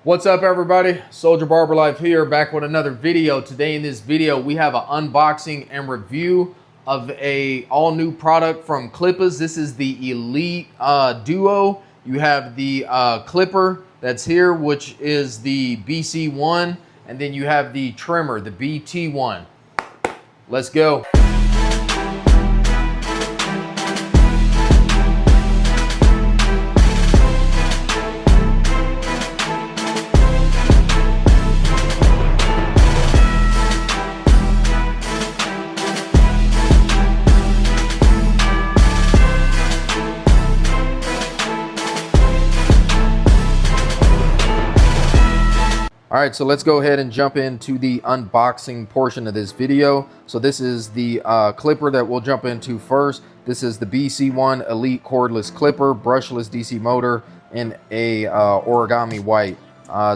What's up everybody? Soldier Barber Life here, back with another video. Today in this video we have an unboxing and review of a all new product from Klipaz. This is the Elite Duo. You have the Clipper that's here, which is the BC1, and then you have the trimmer, the BT1. Let's go. All right, so let's go ahead and jump into the unboxing portion of this video. So this is the clipper that we'll jump into first. This is the BC1 Elite Cordless Clipper, Brushless DC Motor, in a origami white.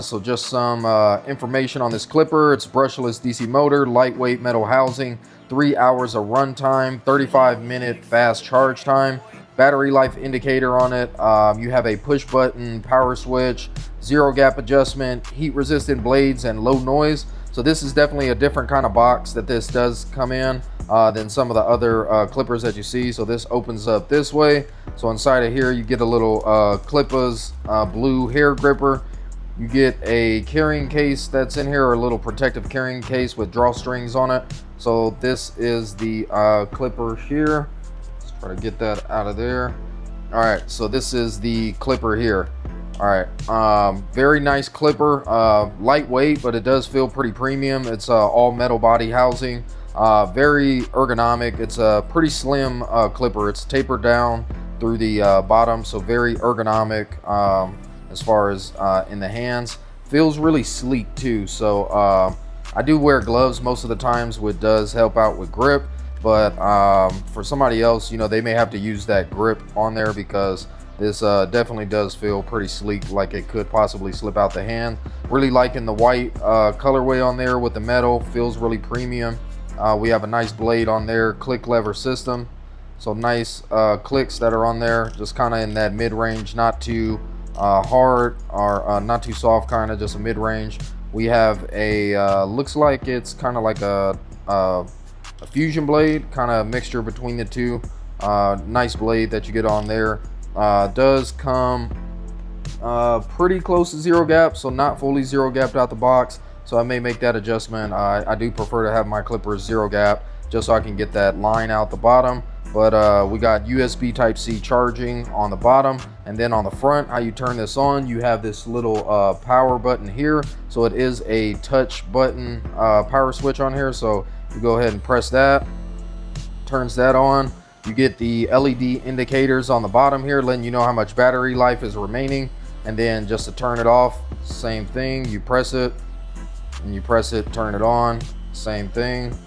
So just some information on this clipper. It's brushless DC motor, lightweight metal housing, 3 hours of run time, 35-minute fast charge time. Battery life indicator on it. You have a push button power switch, zero gap adjustment, heat resistant blades, and low noise. So this is definitely a different kind of box that this does come in than some of the other clippers that you see. So this opens up this way. So inside of here you get a little Klipaz blue hair gripper. You get a carrying case that's in here, or a little protective carrying case with drawstrings on it. So this is the clipper here. Try to get that out of there. All right, so this is the clipper here. All right, very nice clipper, lightweight, but it does feel pretty premium. It's all metal body housing, very ergonomic. It's a pretty slim clipper. It's tapered down through the bottom, so very ergonomic as far as in the hands. Feels really sleek too. So I do wear gloves most of the times, which does help out with grip. But for somebody else, you know, they may have to use that grip on there, because this definitely does feel pretty sleek, like it could possibly slip out the hand. Really liking the white colorway on there with the metal. Feels really premium. We have a nice blade on there, click lever system. So nice clicks that are on there, just kind of in that mid-range, not too hard or not too soft, kind of just a mid-range. We have a, looks like it's kind of like a fusion blade, kind of mixture between the two. Nice blade that you get on there. Does come pretty close to zero gap, so not fully zero gapped out the box. So I may make that adjustment. I do prefer to have my clippers zero gap, just so I can get that line out the bottom. But we got USB Type-C charging on the bottom, and then on the front, how you turn this on, you have this little power button here. So it is a touch button power switch on here. So you go ahead and press that, turns that on. You get the LED indicators on the bottom here, letting you know how much battery life is remaining. And then just to turn it off, same thing. You press it, and you press it, turn it on, same thing.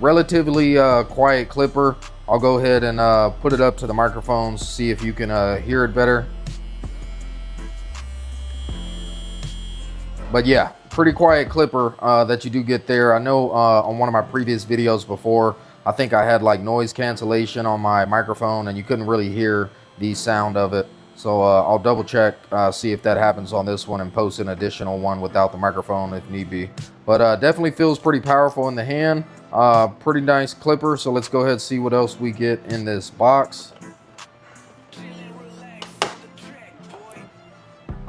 Relatively quiet clipper. I'll go ahead and put it up to the microphone, see if you can hear it better. But yeah, pretty quiet clipper that you do get there. I know on one of my previous videos before, I think I had like noise cancellation on my microphone and you couldn't really hear the sound of it. So I'll double check, see if that happens on this one, and post an additional one without the microphone if need be. But definitely feels pretty powerful in the hand. Pretty nice clipper. So let's go ahead and see what else we get in this box.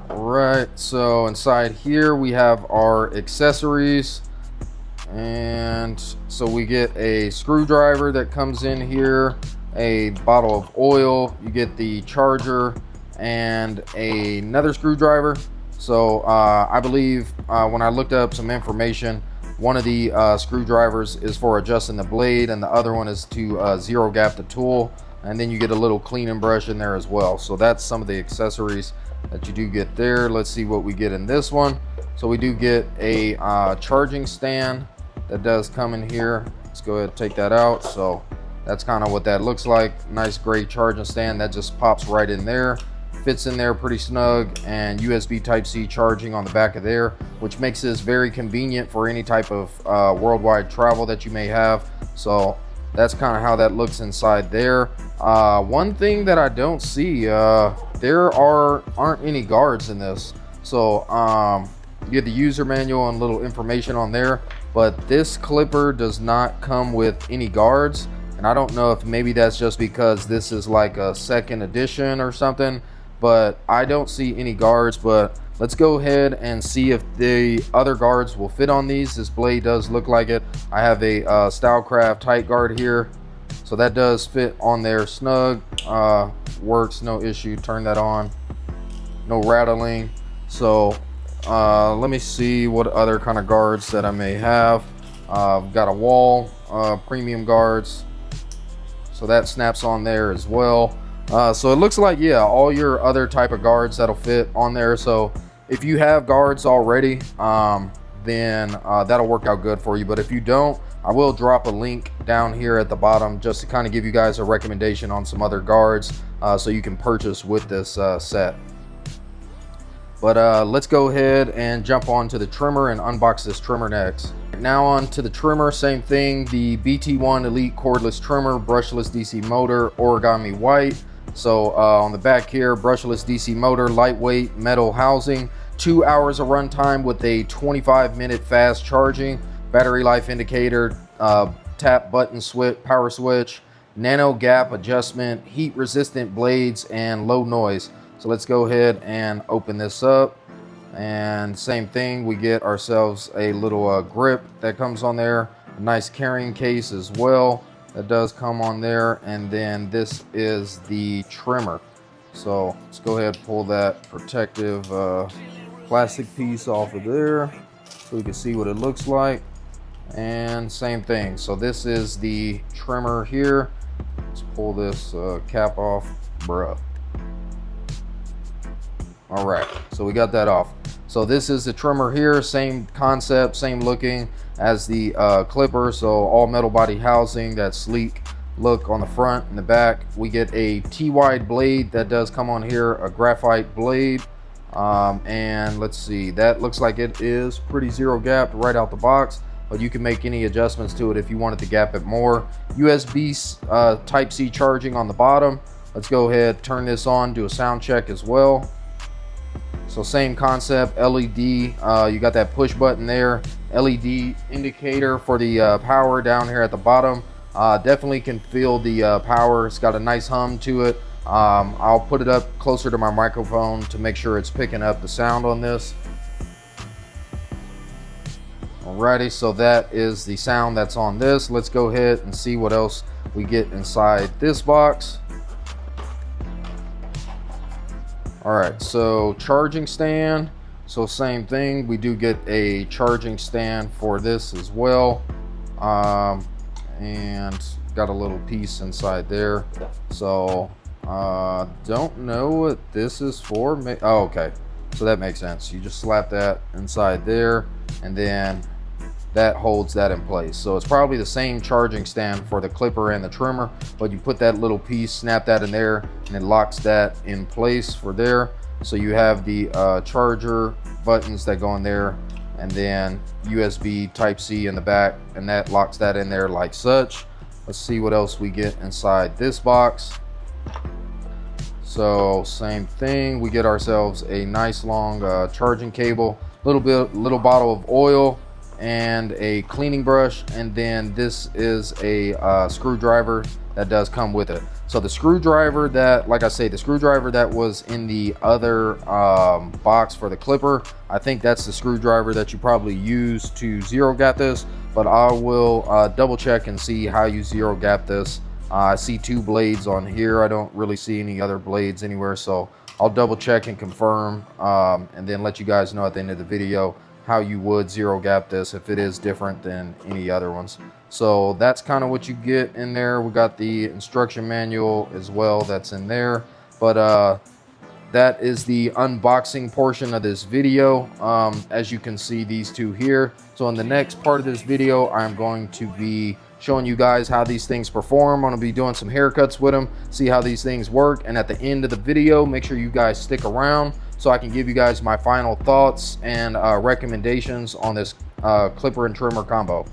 Alright, so inside here we have our accessories. And so we get a screwdriver that comes in here, a bottle of oil, you get the charger, and another screwdriver. So I believe when I looked up some information, one of the screwdrivers is for adjusting the blade, and the other one is to zero gap the tool. And then you get a little cleaning brush in there as well. So that's some of the accessories that you do get there. Let's see what we get in this one. So we do get a charging stand that does come in here. Let's go ahead and take that out. So that's kind of what that looks like. Nice gray charging stand that just pops right in there. Fits in there pretty snug, and USB Type-C charging on the back of there, which makes this very convenient for any type of worldwide travel that you may have. So that's kind of how that looks inside there. One thing that I don't see, there aren't any guards in this. So you get the user manual and little information on there, but this clipper does not come with any guards. And I don't know if maybe that's just because this is like a second edition or something, but I don't see any guards. But let's go ahead and see if the other guards will fit on these. This blade does look like it. I have a Stylecraft tight guard here, so that does fit on there snug. Works, no issue. Turn that on, no rattling. So let me see what other kind of guards that I may have. Got a wall premium guards, so that snaps on there as well. So it looks like, yeah, all your other type of guards that'll fit on there. So if you have guards already, then that'll work out good for you. But if you don't, I will drop a link down here at the bottom just to kind of give you guys a recommendation on some other guards so you can purchase with this set. But let's go ahead and jump on to the trimmer and unbox this trimmer next. Now on to the trimmer, same thing, the BT1 Elite Cordless Trimmer, Brushless DC Motor, Origami White. So on the back here, Brushless DC Motor, lightweight metal housing, 2 hours of runtime with a 25-minute fast charging, battery life indicator, tap button switch, power switch, NanoGap Adjustment, heat resistant blades, and low noise. So let's go ahead and open this up, and same thing, we get ourselves a little grip that comes on there, a nice carrying case as well that does come on there, and then this is the trimmer. So let's go ahead and pull that protective plastic piece off of there so we can see what it looks like. And same thing, so this is the trimmer here. Let's pull this cap off, bruh. All right, so we got that off. So this is the trimmer here, same concept, same looking as the clipper. So all metal body housing, that sleek look on the front and the back. We get a T-wide blade that does come on here, a graphite blade. And let's see, that looks like it is pretty zero gapped right out the box, but you can make any adjustments to it if you wanted to gap it more. USB Type-C charging on the bottom. Let's go ahead, turn this on, do a sound check as well. So same concept, LED, you got that push button there, LED indicator for the power down here at the bottom. Definitely can feel the power. It's got a nice hum to it. I'll put it up closer to my microphone to make sure it's picking up the sound on this. Alrighty, so that is the sound that's on this. Let's go ahead and see what else we get inside this box. All right, so charging stand. So same thing, we do get a charging stand for this as well. And got a little piece inside there. So don't know what this is for. Oh, okay, so that makes sense. You just slap that inside there, and then that holds that in place. So it's probably the same charging stand for the clipper and the trimmer, but you put that little piece, snap that in there, and it locks that in place for there. So you have the charger buttons that go in there, and then USB Type-C in the back, and that locks that in there like such. Let's see what else we get inside this box. So same thing, we get ourselves a nice long charging cable, little bottle of oil, and a cleaning brush, and then this is a screwdriver that does come with it. So the screwdriver that, like I say, the screwdriver that was in the other box for the clipper, I think that's the screwdriver that you probably use to zero gap this, but I will double check and see how you zero gap this. I see two blades on here. I don't really see any other blades anywhere, so I'll double check and confirm, and then let you guys know at the end of the video how you would zero gap this if it is different than any other ones. So that's kind of what you get in there. We got the instruction manual as well that's in there, but that is the unboxing portion of this video. As you can see, these two here. So in the next part of this video, I'm going to be showing you guys how these things perform. I'm going to be doing some haircuts with them, see how these things work, and at the end of the video, make sure you guys stick around so I can give you guys my final thoughts and recommendations on this clipper and trimmer combo.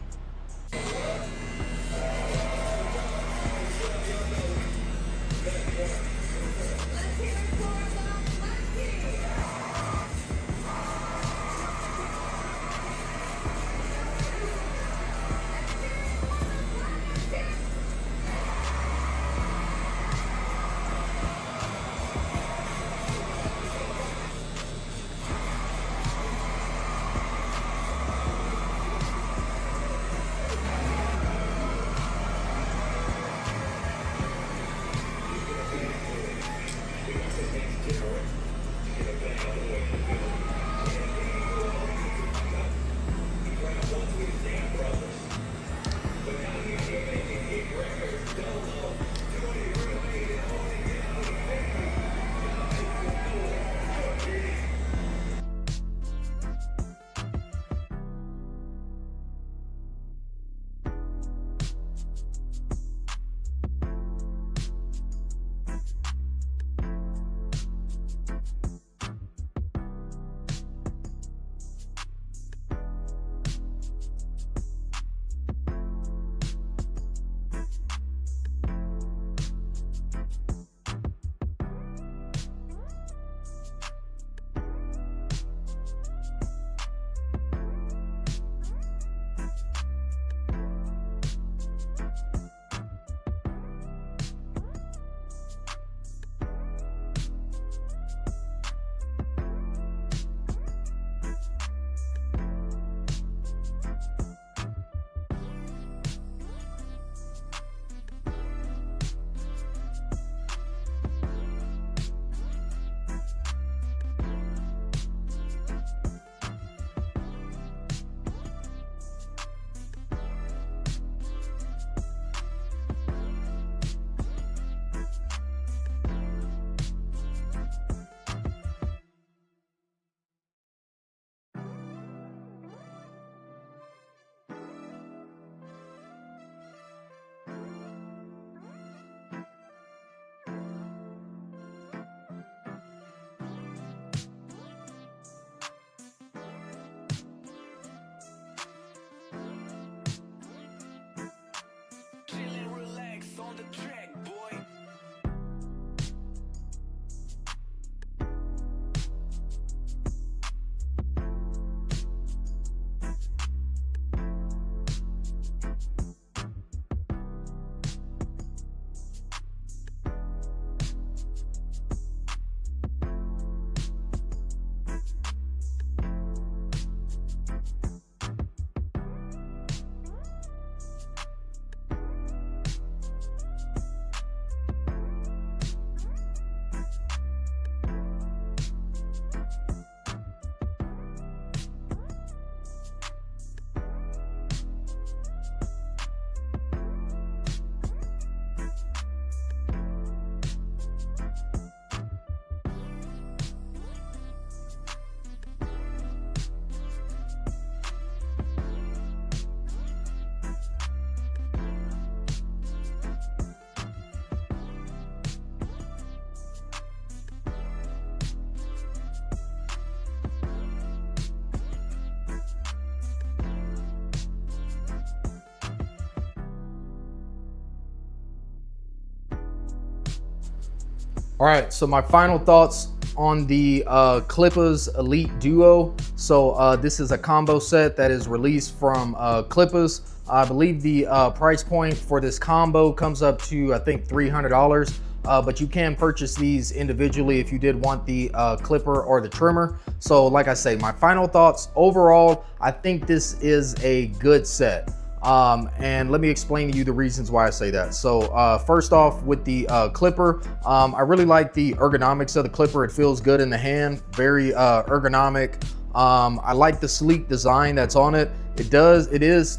All right, so my final thoughts on the Klipaz Elite Duo. So this is a combo set that is released from Klipaz. I believe the price point for this combo comes up to, I think, $300. But you can purchase these individually if you did want the clipper or the trimmer. So like I say, my final thoughts overall, I think this is a good set. And let me explain to you the reasons why I say that. So first off, with the clipper, I really like the ergonomics of the clipper. It feels good in the hand, very ergonomic. I like the sleek design that's on it. It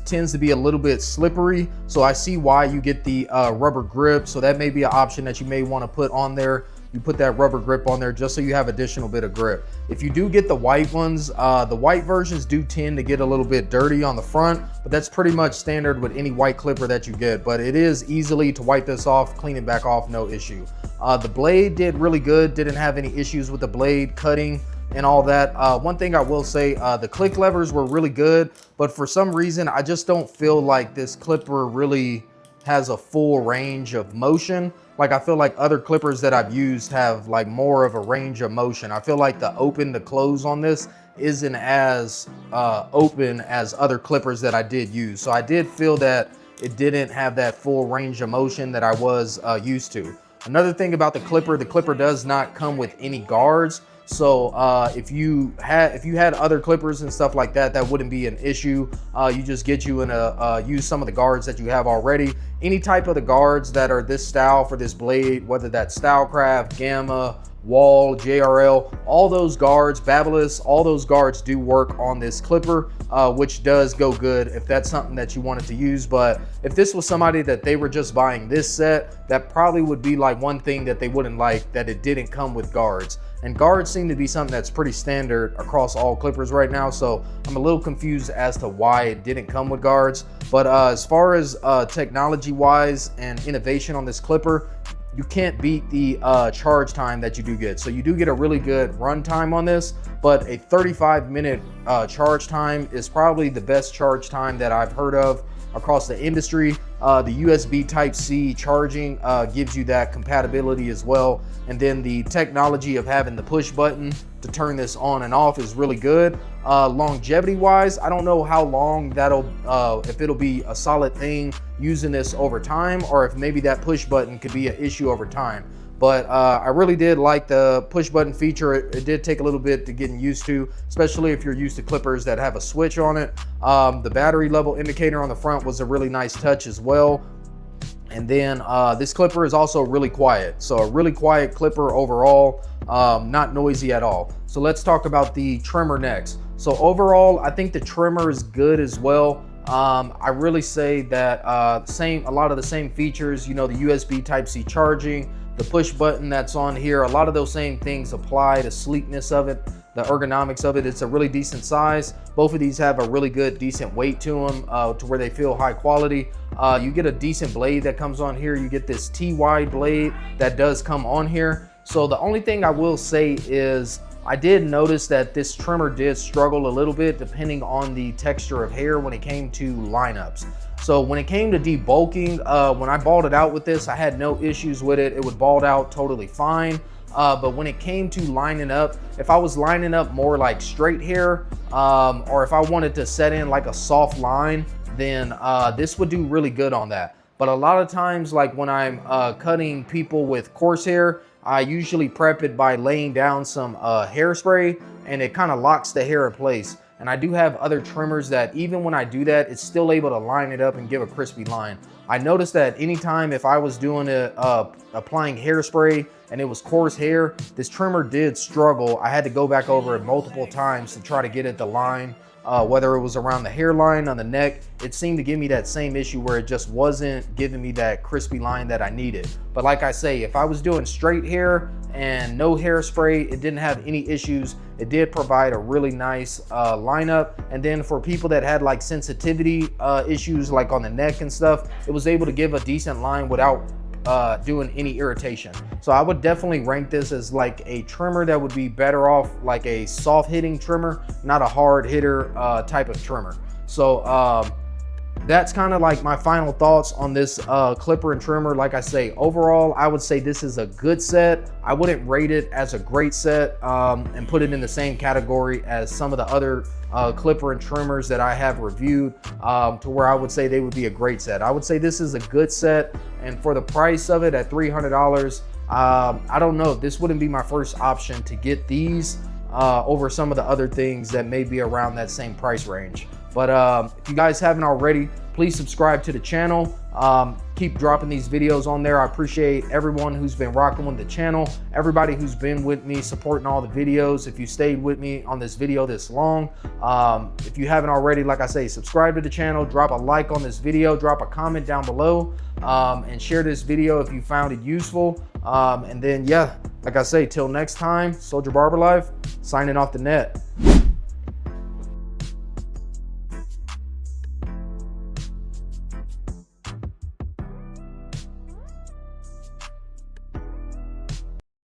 tends to be a little bit slippery, so I see why you get the rubber grip. So that may be an option that you may want to put on there. You put that rubber grip on there just so you have additional bit of grip. If you do get the white ones, the white versions do tend to get a little bit dirty on the front, but that's pretty much standard with any white clipper that you get. But it is easily to wipe this off, clean it back off, no issue. The blade did really good, didn't have any issues with the blade cutting and all that. One thing I will say, the click levers were really good, but for some reason, I just don't feel like this clipper really has a full range of motion. Like I feel like other clippers that I've used have like more of a range of motion. I feel like the open to close on this isn't as open as other clippers that I did use. So I did feel that it didn't have that full range of motion that I was used to. Another thing about the clipper does not come with any guards. So if you had other clippers and stuff like that, that wouldn't be an issue. You just get you in use some of the guards that you have already. Any type of the guards that are this style for this blade, whether that's Stylecraft, Gamma, Wall, JRL, all those guards, Babyliss, all those guards do work on this clipper, which does go good if that's something that you wanted to use. But if this was somebody that they were just buying this set, that probably would be like one thing that they wouldn't like, that it didn't come with guards. And guards seem to be something that's pretty standard across all clippers right now. So I'm a little confused as to why it didn't come with guards. But as far as technology wise and innovation on this clipper, you can't beat the charge time that you do get. So you do get a really good run time on this, but a 35-minute charge time is probably the best charge time that I've heard of across the industry. The USB Type-C charging gives you that compatibility as well. And then the technology of having the push button to turn this on and off is really good. Longevity wise, I don't know how long that'll, if it'll be a solid thing using this over time, or if maybe that push button could be an issue over time. But I really did like the push button feature. It did take a little bit to getting used to, especially if you're used to clippers that have a switch on it. The battery level indicator on the front was a really nice touch as well. And then this clipper is also really quiet. So a really quiet clipper overall, not noisy at all. So let's talk about the trimmer next. So overall, I think the trimmer is good as well. I really say that a lot of the same features, you know, the USB Type-C charging, the push button that's on here, a lot of those same things apply. The sleekness of it, the ergonomics of it, it's a really decent size. Both of these have a really good, decent weight to them, to where they feel high quality. You get a decent blade that comes on here. You get this T-wide blade that does come on here. So the only thing I will say is I did notice that this trimmer did struggle a little bit depending on the texture of hair when it came to lineups. So when it came to debulking, when I balled it out with this, I had no issues with it. It would bald out totally fine. But when it came to lining up, if I was lining up more like straight hair, or if I wanted to set in like a soft line, then this would do really good on that. But a lot of times, like when I'm cutting people with coarse hair, I usually prep it by laying down some hairspray, and it kind of locks the hair in place. And I do have other trimmers that even when I do that, it's still able to line it up and give a crispy line. I noticed that anytime if I was doing applying hairspray and it was coarse hair, this trimmer did struggle. I had to go back over it multiple times to try to get it to line. Whether it was around the hairline, on the neck, it seemed to give me that same issue where it just wasn't giving me that crispy line that I needed. But like I say, if I was doing straight hair and no hairspray, it didn't have any issues. It did provide a really nice lineup. And then for people that had like sensitivity issues like on the neck and stuff, it was able to give a decent line without doing any irritation. So I would definitely rank this as like a trimmer that would be better off like a soft hitting trimmer, not a hard hitter type of trimmer. So that's kind of like my final thoughts on this clipper and trimmer. Like I say, overall, I would say this is a good set. I wouldn't rate it as a great set and put it in the same category as some of the other clipper and trimmers that I have reviewed to where I would say they would be a great set. I would say this is a good set, and for the price of it at $300, I don't know, this wouldn't be my first option to get these over some of the other things that may be around that same price range. But if you guys haven't already, please subscribe to the channel. Keep dropping these videos on there. I appreciate everyone who's been rocking with the channel, everybody who's been with me supporting all the videos. If you stayed with me on this video this long, if you haven't already, like I say, subscribe to the channel, drop a like on this video, drop a comment down below, and share this video if you found it useful. And then, yeah, like I say, till next time, Soldier Barber Life, signing off the net.